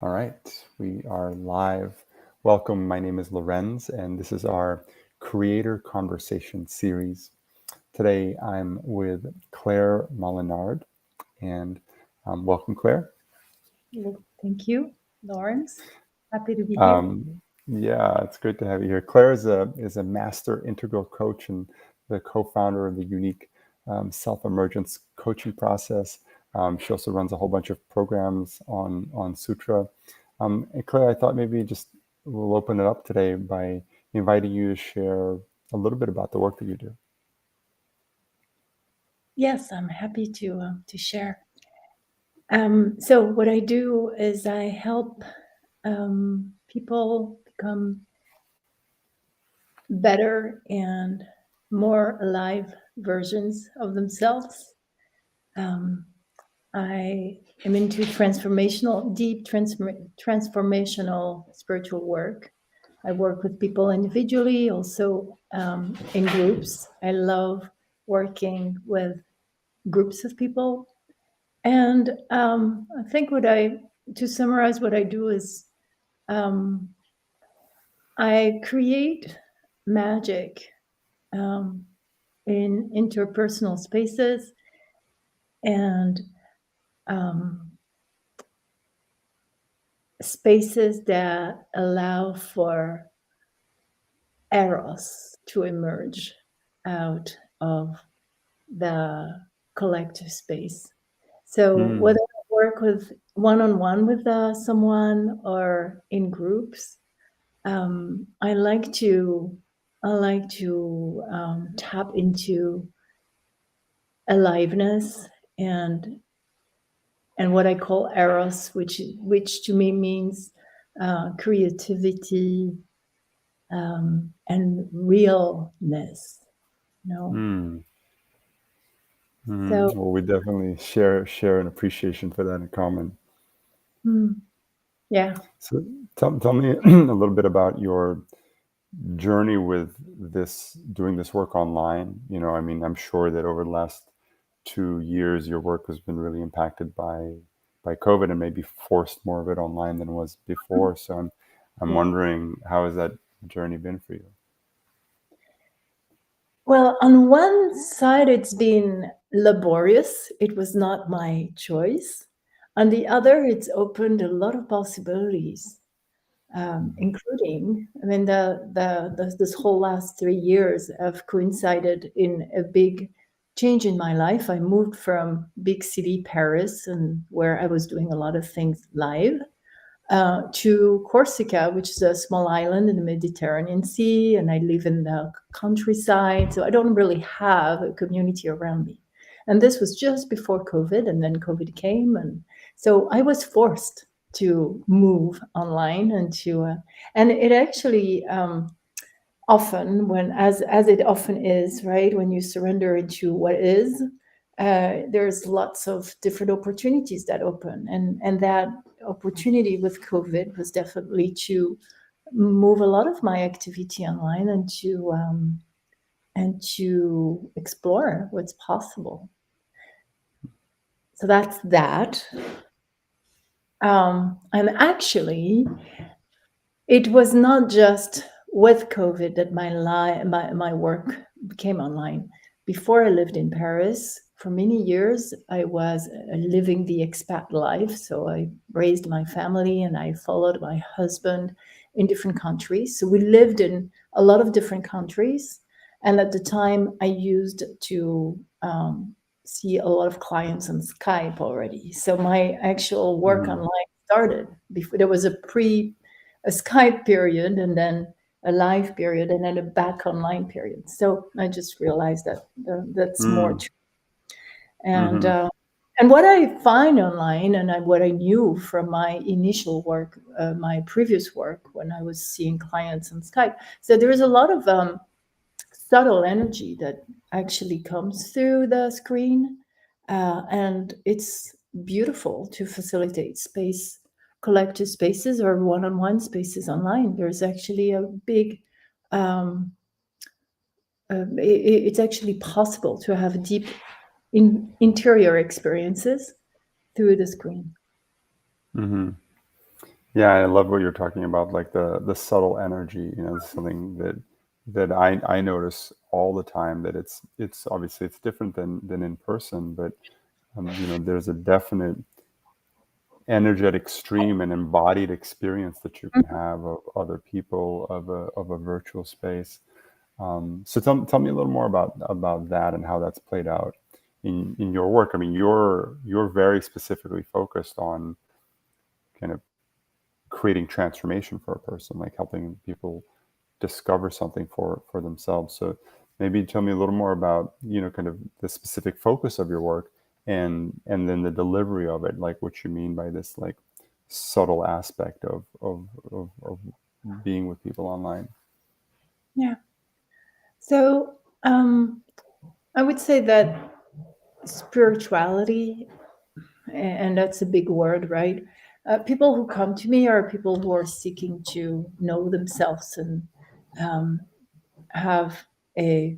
All right, we are live. Welcome. My name is Lorenz, and this is our Creator Conversation series. Today I'm with Claire Molinard, and welcome, Claire. Well, thank you, Lawrence. Happy to be here. Yeah, it's great to have you here. Claire is a master integral coach and the co-founder of the unique self-emergence coaching process. She also runs a whole bunch of programs on Sutra. And Claire, I thought maybe just we'll open it up today by inviting you to share a little bit about the work that you do. Yes, I'm happy to share. So what I do is I help people become better and more alive versions of themselves. Um, I am into transformational spiritual work. I work with people individually, also in groups. I love working with groups of people. And I think to summarize what I do is um, I create magic um, in interpersonal spaces and um, spaces that allow for eros to emerge out of the collective space. So whether Mm, I work with one-on-one with someone or in groups, I like to tap into aliveness and what I call eros, which to me means creativity and realness. You know, mm, so Well, we definitely share an appreciation for that in common. yeah. So tell me a little bit about your journey with doing this work online. I mean, I'm sure that over the last 2 years your work has been really impacted by COVID and maybe forced more of it online than it was before. So I'm Yeah. wondering, how has that journey been for you? Well, on one side, it's been laborious. It was not my choice. On the other, it's opened a lot of possibilities, including, I mean, this whole last 3 years have coincided in a big change in my life. I moved from big city Paris, and where I was doing a lot of things live, to Corsica, which is a small island in the Mediterranean Sea, and I live in the countryside, so I don't really have a community around me. And this was just before COVID, and then COVID came, and so I was forced to move online and it actually often when as it often is, right, when you surrender into what is, there's lots of different opportunities that open, and that opportunity with COVID was definitely to move a lot of my activity online and to explore what's possible. So that's that. And actually, it was not just with COVID that my work became online. Before I lived in Paris, for many years, I was living the expat life. So I raised my family and I followed my husband in different countries. So we lived in a lot of different countries. And at the time, I used to see a lot of clients on Skype already. So my actual work Mm, online started before. There was a Skype period and then a live period and then a back online period. So I just realized that that's more mm, true. And mm-hmm, uh, and what I find online and what I knew from my initial work, my previous work when I was seeing clients on Skype, so there is a lot of subtle energy that actually comes through the screen, and it's beautiful to facilitate space, collective spaces or one-on-one spaces online. There's actually a big it's actually possible to have deep interior experiences through the screen. mm-hmm. Yeah, I love what you're talking about, like the subtle energy. Something that I notice all the time. That it's obviously it's different than in person, but there's a definite energetic stream and embodied experience that you can have of other people, of a virtual space. So tell me a little more about that and how that's played out in your work. I mean, you're very specifically focused on kind of creating transformation for a person, like helping people discover something for themselves. So maybe tell me a little more about kind of the specific focus of your work, and then the delivery of it, like what you mean by this like subtle aspect of being with people online. Yeah. So I would say that spirituality, and that's a big word, right? People who come to me are people who are seeking to know themselves and um, have a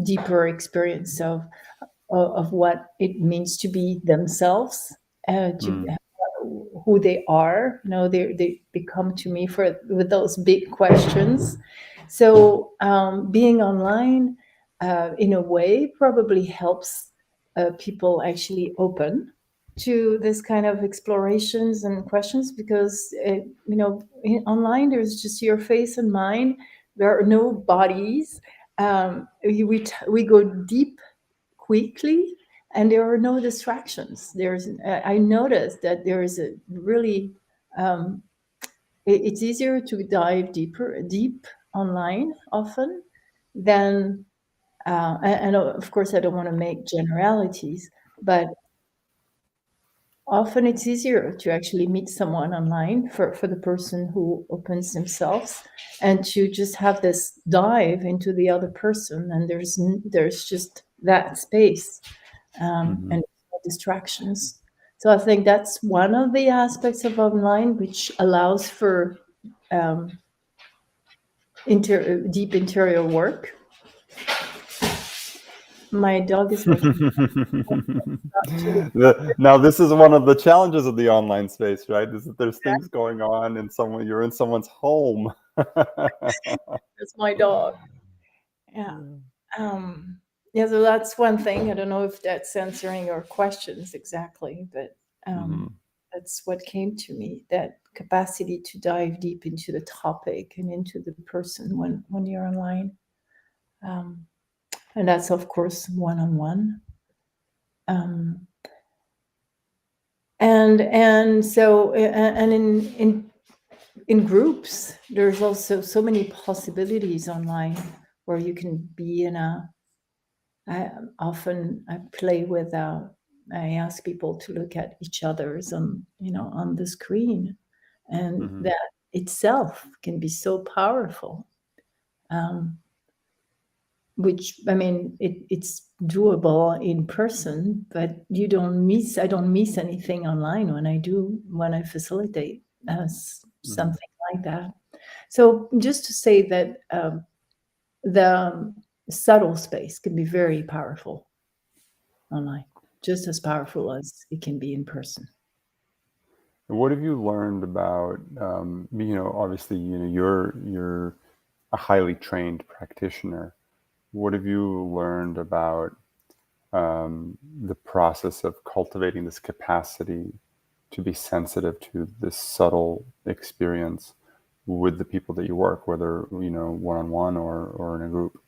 deeper experience of what it means to be themselves, to Mm, who they are. They come to me for with those big questions. So being online, in a way, probably helps people actually open to this kind of explorations and questions, because online there's just your face and mind. There are no bodies. We go deep quickly, and there are no distractions. I noticed that there is a really it's easier to dive deep online often than and of course I don't want to make generalities, but often it's easier to actually meet someone online for the person who opens themselves, and to just have this dive into the other person, and there's just that space, hmm and no distractions. So I think that's one of the aspects of online which allows for um, deep interior work. My dog is making not to Now, this is one of the challenges of the online space, right? Is that there's things going on and you're in someone's home. That's my dog. Yeah. Um, yeah, so that's one thing. I don't know if that's answering your questions exactly, but Mhm. that's what came to me, that capacity to dive deep into the topic and into the person when you're online. Um, and that's, of course, one on one. And so and in groups there's also so many possibilities online where you can be in a I play with I ask people to look at each other's on the screen, and Mhm. that itself can be so powerful. um, which, I mean, it's doable in person, but I don't miss anything online when I facilitate Mhm. something like that. So just to say that the subtle space can be very powerful online, just as powerful as it can be in person. And what have you learned about, obviously, you're a highly trained practitioner. What have you learned about the process of cultivating this capacity to be sensitive to this subtle experience with the people that you work, whether one on one or in a group?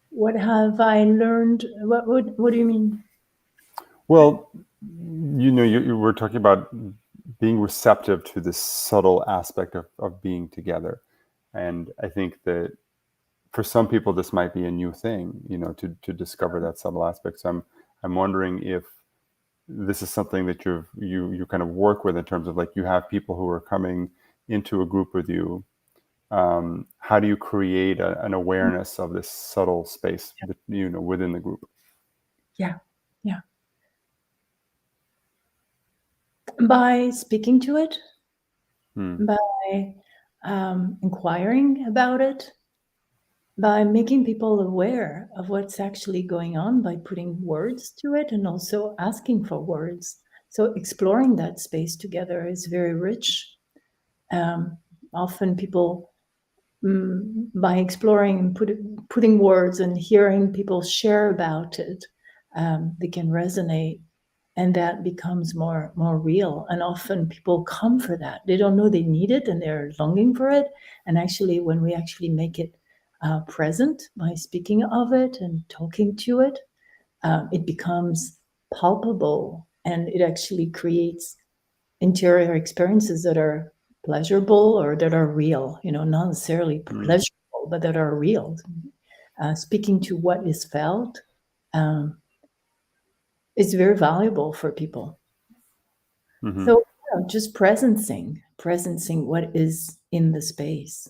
What have I learned? What do you mean? Well, you were talking about being receptive to this subtle aspect of being together, and I think that for some people this might be a new thing, to discover that subtle aspect. So I'm wondering if this is something that you kind of work with in terms of, like, you have people who are coming into a group with you. How do you create an awareness of this subtle space, within the group? Yeah, yeah. By speaking to it, Hmm. by inquiring about it, by making people aware of what's actually going on, by putting words to it, and also asking for words. So exploring that space together is very rich. Often people, by exploring and putting words and hearing people share about it, they can resonate, and that becomes more real. And often people come for that. They don't know they need it, and they're longing for it. And actually, when we actually make it present by speaking of it and talking to it, it becomes palpable, and it actually creates interior experiences that are pleasurable or that are real, not necessarily pleasurable, but that are real. Speaking to what is felt is very valuable for people. Mm-hmm. So just presencing what is in the space,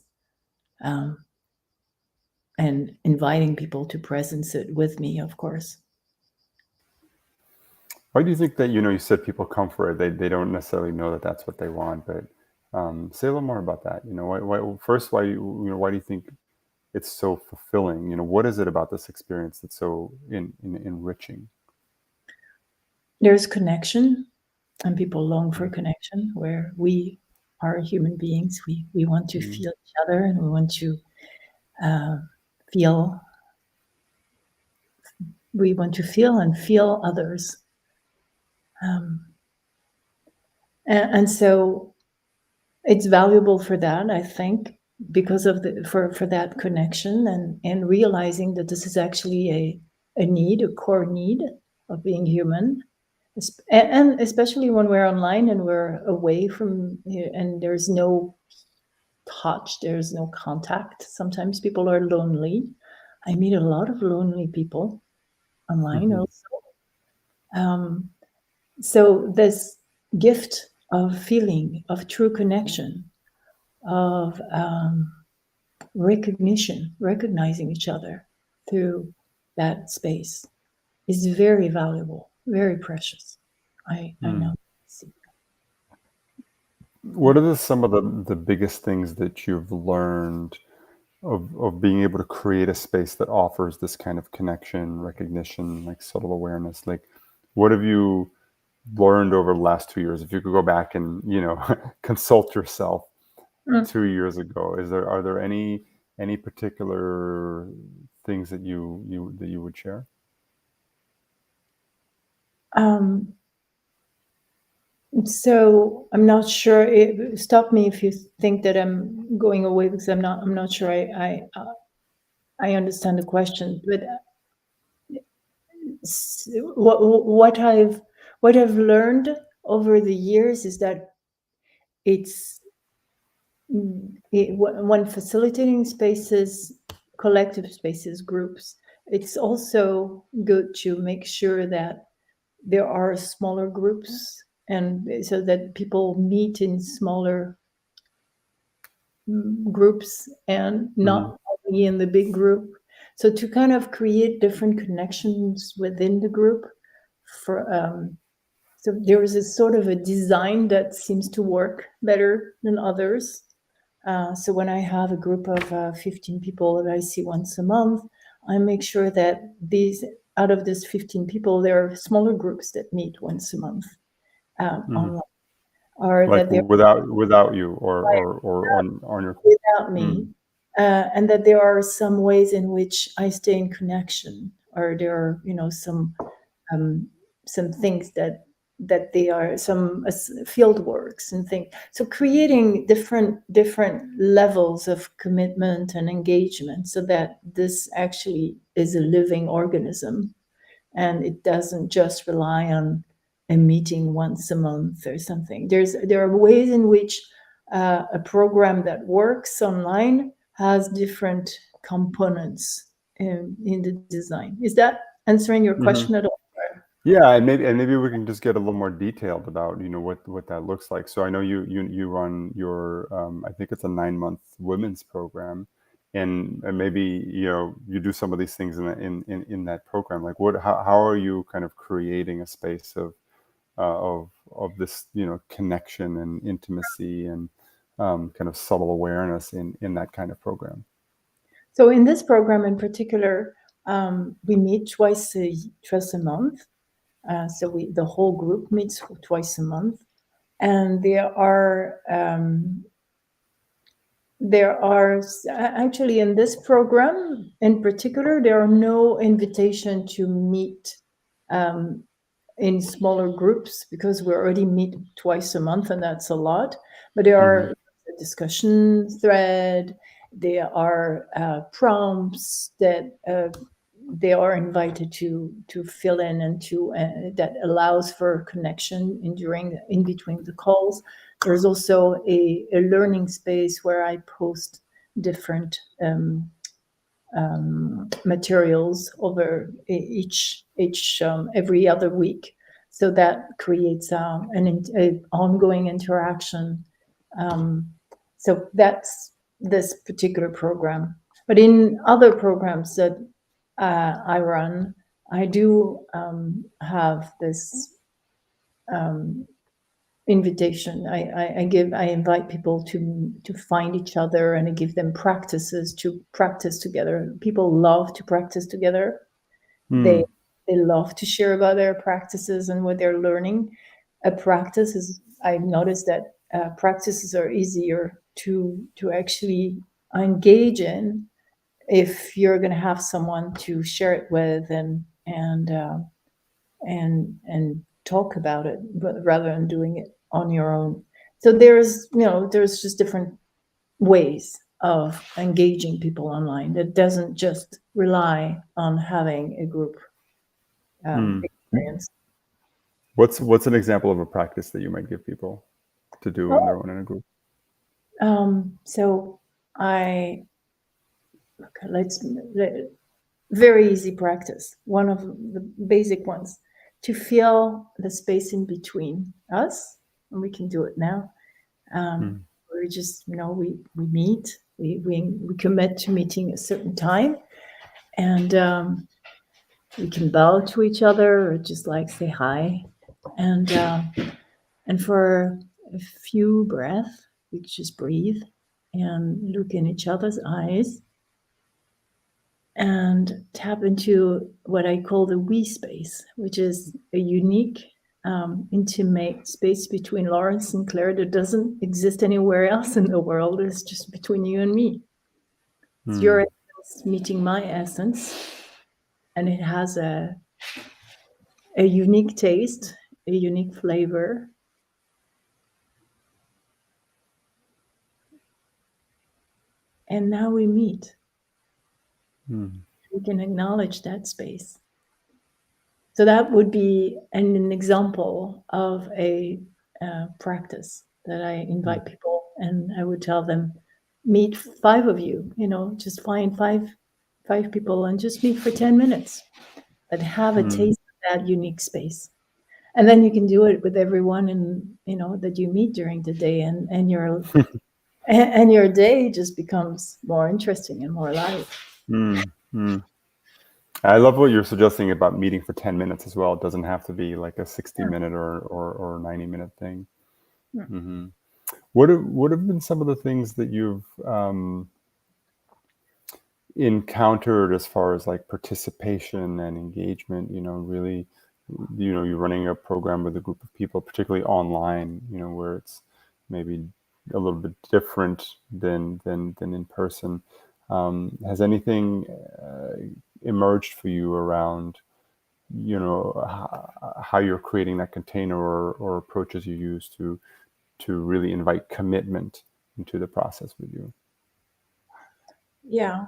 and inviting people to presence it with me, of course. Why do you think that, you said people come for it, they don't necessarily know that that's what they want, but say a little more about that. Why do you think it's so fulfilling? What is it about this experience that's so enriching? There's connection, and people long for connection, where we are human beings. We want to feel each other, and we want to feel and feel others. And so it's valuable for that, I think, because of for that connection, and realizing that this is actually a core need of being human. And especially when we're online and we're away from, and there's no touch, there's no contact. Sometimes people are lonely. I meet a lot of lonely people online also. So this gift of feeling, of true connection, of recognizing each other through that space is very valuable, very precious. I know. What are some of the biggest things that you've learned of being able to create a space that offers this kind of connection, recognition, like subtle awareness? Like, what have you learned over the last 2 years? If you could go back and, consult yourself 2 years ago, are there any particular things that you would share? So I'm not sure. Stop me if you think that I'm going away, because I'm not sure I understand the question. But what I've learned over the years is that when facilitating spaces, collective spaces, groups, it's also good to make sure that there are smaller groups, and so that people meet in smaller groups and not only in the big group. So to kind of create different connections within the group. So there is a sort of a design that seems to work better than others. So when I have a group of 15 people that I see once a month, I make sure that out of these 15 people, there are smaller groups that meet once a month online, or Like that they're without you, or on your without me, and that there are some ways in which I stay in connection, or there are some things that they are some field works and things. So creating different levels of commitment and engagement, so that this actually is a living organism, and it doesn't just rely on a meeting once a month or something. There are ways in which a program that works online has different components in the design. Is that answering your question at all? Yeah, and maybe we can just get a little more detailed about what that looks like. So I know you run your I think it's a 9-month women's program, and maybe you do some of these things in that program. Like how are you kind of creating a space of this connection and intimacy and kind of subtle awareness in that kind of program? So in this program in particular, we meet twice a month. So the whole group meets twice a month, and there are actually in this program in particular, there are no invitation to meet in smaller groups because we already meet twice a month, and that's a lot. But there are a discussion thread, there are prompts that they are invited to fill in, and to that allows for connection in between the calls. There's also a learning space where I post different materials over each every other week, so that creates an ongoing interaction. So that's this particular program. But in other programs that I run, I do have this invitation. I invite people to find each other, and I give them practices to practice together. People love to practice together. They love to share about their practices and what they're learning. I've noticed that practices are easier to actually engage in if you're going to have someone to share it with and talk about it, but rather than doing it on your own. So there's just different ways of engaging people online that doesn't just rely on having a group experience. What's an example of a practice that you might give people to do on their own in a group? So very easy practice. One of the basic ones, to feel the space in between us, and we can do it now. We just, we meet, we commit to meeting a certain time, and we can bow to each other or just like say hi, and for a few breaths, we just breathe and look in each other's eyes and tap into what I call the we space, which is a unique, intimate space between Lawrence and Claire that doesn't exist anywhere else in the world. It's just between you and me. It's your essence meeting my essence, and it has a unique taste, a unique flavor. And now we meet. We can acknowledge that space. So that would be an example of a practice that I invite people, and I would tell them, meet 5 of you, just find five people and just meet for 10 minutes, but have a taste of that unique space. And then you can do it with everyone that you meet during the day, and your day just becomes more interesting and more alive. I love what you're suggesting about meeting for 10 minutes as well. It doesn't have to be like a 60-minute or 90-minute thing. What have been some of the things that you've encountered as far as like participation and engagement? Really, you're running a program with a group of people, particularly online, where it's maybe a little bit different than in person. Has anything emerged for you around, how you're creating that container or approaches you use to really invite commitment into the process with you? Yeah.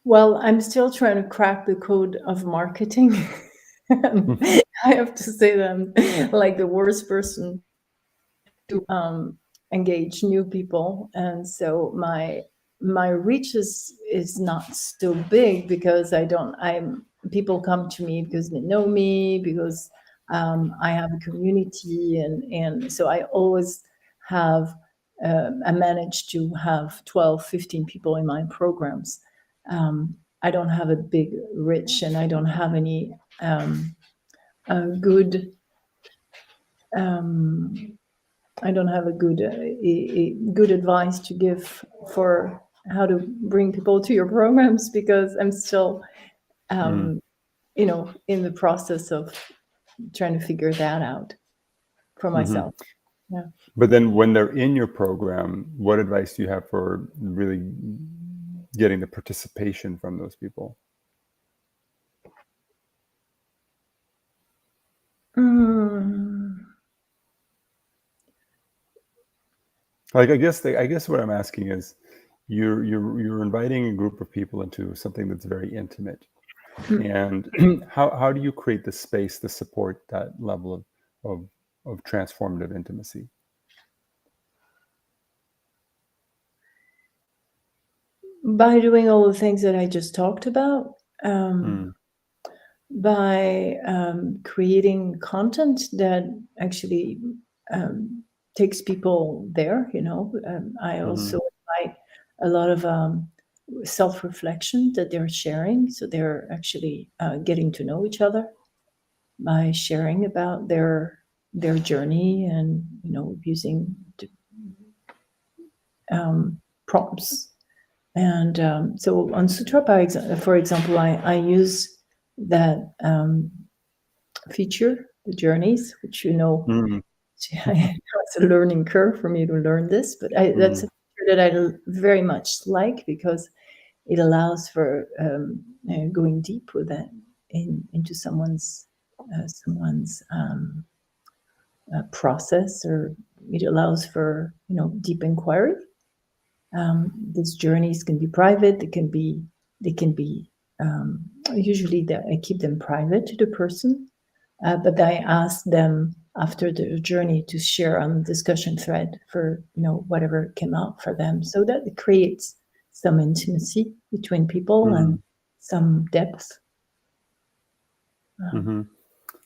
Well, I'm still trying to crack the code of marketing. I have to say that I'm like the worst person to engage new people, and so my reach is not so big because people come to me because they know me, because I have a community, and so I always have I managed to have 12, 15 people in my programs. I don't have a big reach, and I don't have any good I don't have a good advice to give for how to bring people to your programs, because I'm still in the process of trying to figure that out for myself. Yeah. But then when they're in your program, what advice do you have for really getting the participation from those people? Like, I guess what I'm asking is, you're inviting a group of people into something that's very intimate, and how do you create the space to support that level of of transformative intimacy? By doing all the things that I just talked about, Mm, by creating content that actually takes people there. I mm-hmm, also invite a lot of self-reflection that they're sharing, so they're actually getting to know each other by sharing about their journey, and using prompts. And so on Sutra, for example, I use that feature, the journeys, which mm, it's a learning curve for me to learn this, but that's mm, a feature that I very much like, because it allows for going deep with that into someone's process, or it allows for deep inquiry. These journeys can be private. They can be usually I keep them private to the person, but I ask them after the journey to share on the discussion thread for whatever came out for them, so that it creates some intimacy between people and mm, some depth. mm-hmm.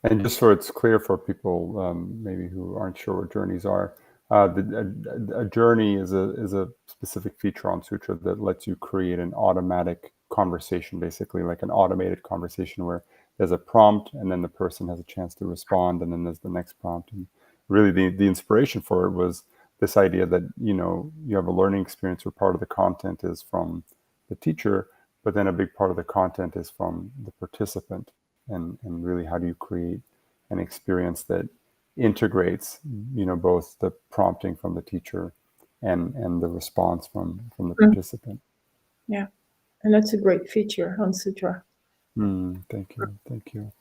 And just so it's clear for people maybe who aren't sure what journeys are, a journey is a specific feature on Sutra that lets you create an automatic conversation, basically like an automated conversation where there's a prompt and then the person has a chance to respond, and then there's the next prompt. And really, the inspiration for it was this idea that you have a learning experience where part of the content is from the teacher, but then a big part of the content is from the participant. And really, how do you create an experience that integrates both the prompting from the teacher and the response from the Mm, participant? yeah, and that's a great feature on Sutra. Thank you.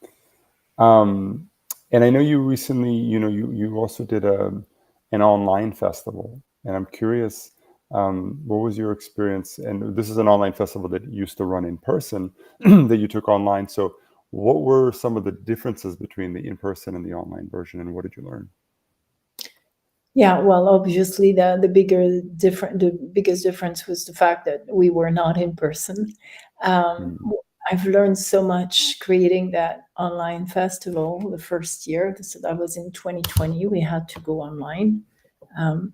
um, and I know you recently, you also did an online festival, and I'm curious, what was your experience? And this is an online festival that used to run in person that you took online. So what were some of the differences between the in-person and the online version, and what did you learn? Yeah, well, obviously the biggest difference was the fact that we were not in person. Um, Mm, I've learned so much creating that online festival the first year. So that was in 2020. We had to go online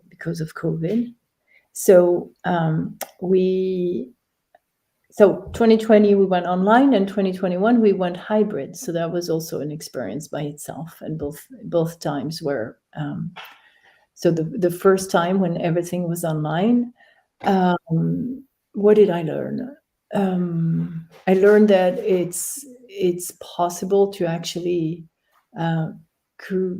because of COVID. So we so 2020 we went online, and 2021 we went hybrid. So that was also an experience by itself, and both times were. So the first time when everything was online, what did I learn? I learned that it's possible to actually uh, co-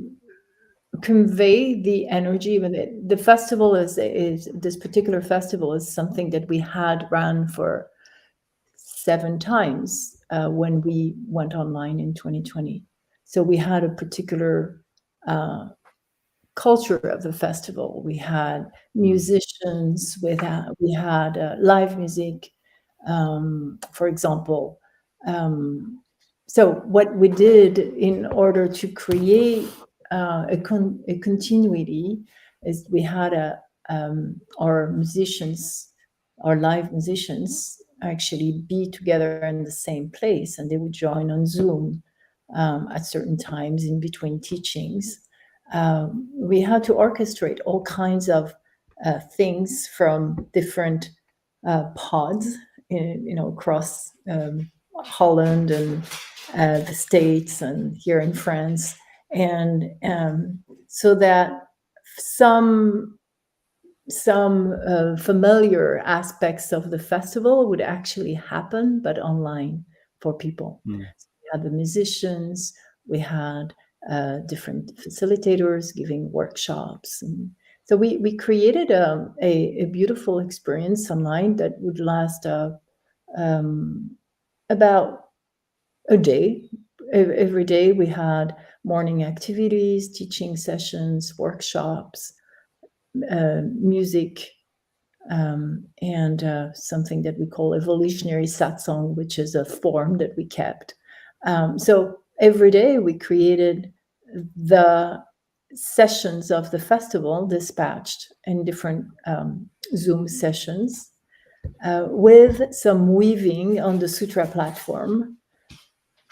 convey the energy. When the festival is this particular festival is something that we had ran for 7 times when we went online in 2020. So we had a particular uh, culture of the festival. We had mm, musicians, we had live music, for example. So what we did in order to create a continuity is we had our musicians, our live musicians, actually be together in the same place, and they would join on Zoom at certain times in between teachings. We had to orchestrate all kinds of things from different pods, across Holland and the States and here in France, and so that some familiar aspects of the festival would actually happen, but online for people. mm, had the musicians, we had different facilitators giving workshops. And so we created a beautiful experience online that would last about a day. Every day we had morning activities, teaching sessions, workshops, music, and something that we call evolutionary satsang, which is a form that we kept. So every day we created the sessions of the festival dispatched in different Zoom sessions with some weaving on the Sutra platform,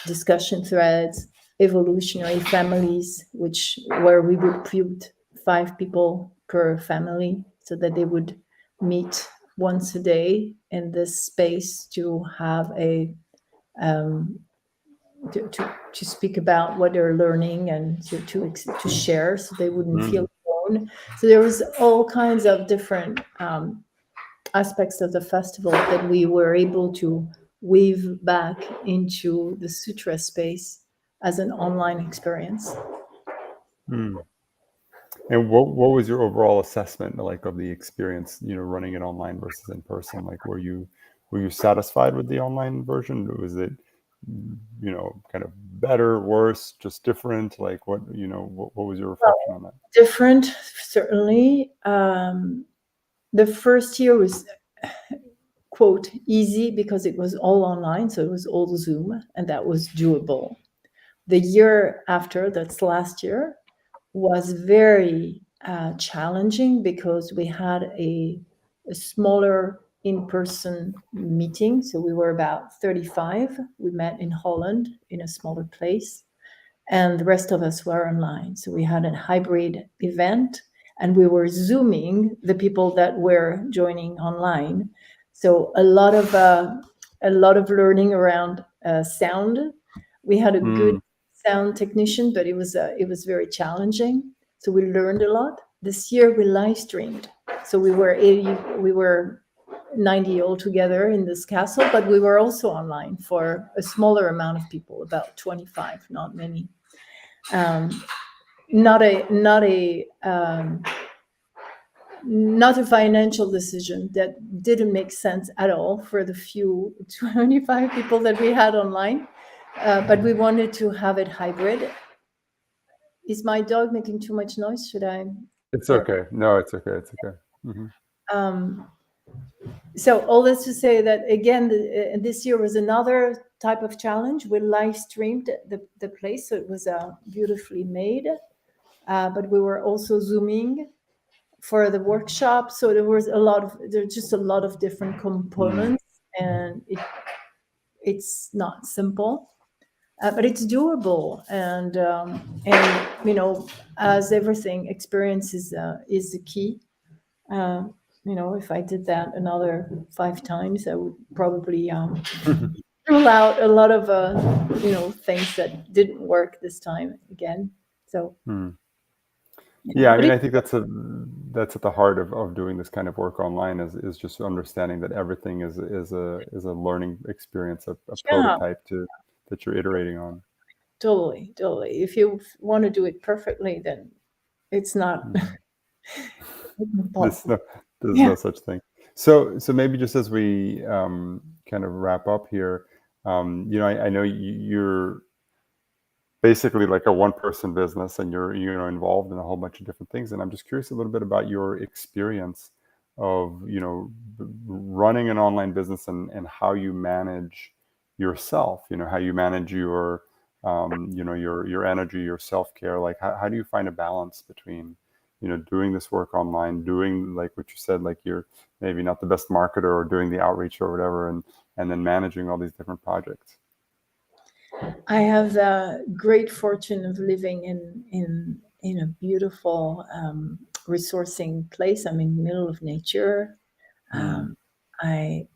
discussion threads, evolutionary families, where we would put 5 people per family so that they would meet once a day in this space to have to speak about what they're learning and to share, so they wouldn't feel alone. So there was all kinds of different aspects of the festival that we were able to weave back into the Sutra space as an online experience. Mm. And what was your overall assessment like of the experience, running it online versus in person? Like, were you satisfied with the online version? Was it, kind of better, worse, just different? Like, what was your reflection on that? Different, certainly. The first year was, quote, easy because it was all online, so it was all Zoom, and that was doable. The year after, that's last year, was very challenging because we had a smaller in-person meeting. So we were about 35. We met in Holland in a smaller place, and the rest of us were online. So we had a hybrid event, and we were Zooming the people that were joining online. So a lot of learning around sound. We had a good sound technician, but it was very challenging. So we learned a lot. This year we live streamed. So we were 90 altogether in this castle, but we were also online for a smaller amount of people, about 25, not many. Not a financial decision that didn't make sense at all for the few 25 people that we had online, but we wanted to have it hybrid. Is my dog making too much noise? Should I? It's okay. No, it's okay. It's okay. So all this to say that, again, this year was another type of challenge. We live streamed the place, so it was beautifully made, but we were also Zooming for the workshop. So there's just a lot of different components, and it's not simple, but it's doable. And as everything, experience is the key. If I did that another 5 times, I would probably rule out a lot of things that didn't work this time again. So yeah, I mean, I think that's at the heart of doing this kind of work online is just understanding that everything is a learning experience, a prototype that you're iterating on. Totally. If you want to do it perfectly, then it's not. There's no such thing. So maybe just as we kind of wrap up here, I know you're basically like a one-person business, and you're involved in a whole bunch of different things. And I'm just curious a little bit about your experience of running an online business and how you manage yourself. How you manage your your energy, your self-care. Like how do you find a balance between doing this work online, doing like what you said, like you're maybe not the best marketer or doing the outreach or whatever, and then managing all these different projects? I have the great fortune of living in a beautiful resourcing place. I'm in the middle of nature. I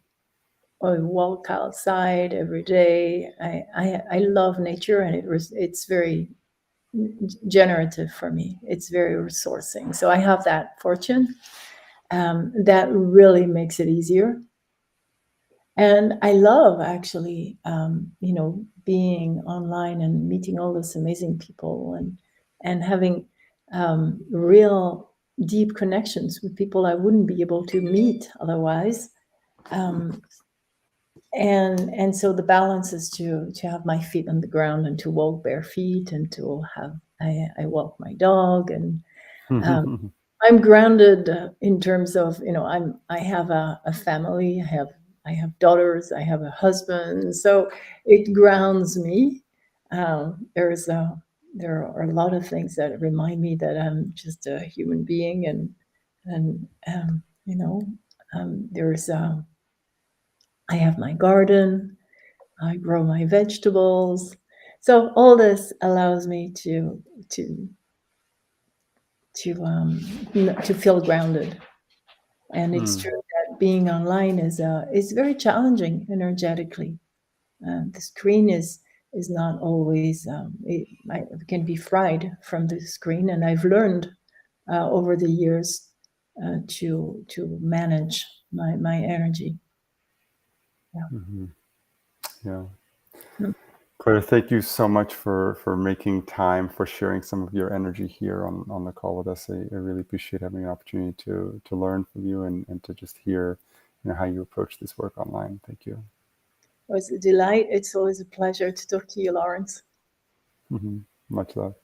walk outside every day. I love nature, and it's very generative for me. It's very resourcing. So I have that fortune. That really makes it easier. And I love actually, being online and meeting all those amazing people and having real deep connections with people I wouldn't be able to meet otherwise. And so the balance is to have my feet on the ground and to walk bare feet and to have I walk my dog, and I'm grounded in terms of, I have a family, I have daughters, I have a husband, so it grounds me. There are a lot of things that remind me that I'm just a human being, and there's I have my garden, I grow my vegetables, so all this allows me to feel grounded. And it's true that being online is very challenging energetically. The screen is not always. I can be fried from the screen, and I've learned over the years to manage my energy. Yeah. Mm. Claire, thank you so much for making time, for sharing some of your energy here on the call with us. I really appreciate having an opportunity to learn from you and to just hear how you approach this work online. Thank you. It was a delight. It's always a pleasure to talk to you, Lawrence. Much love.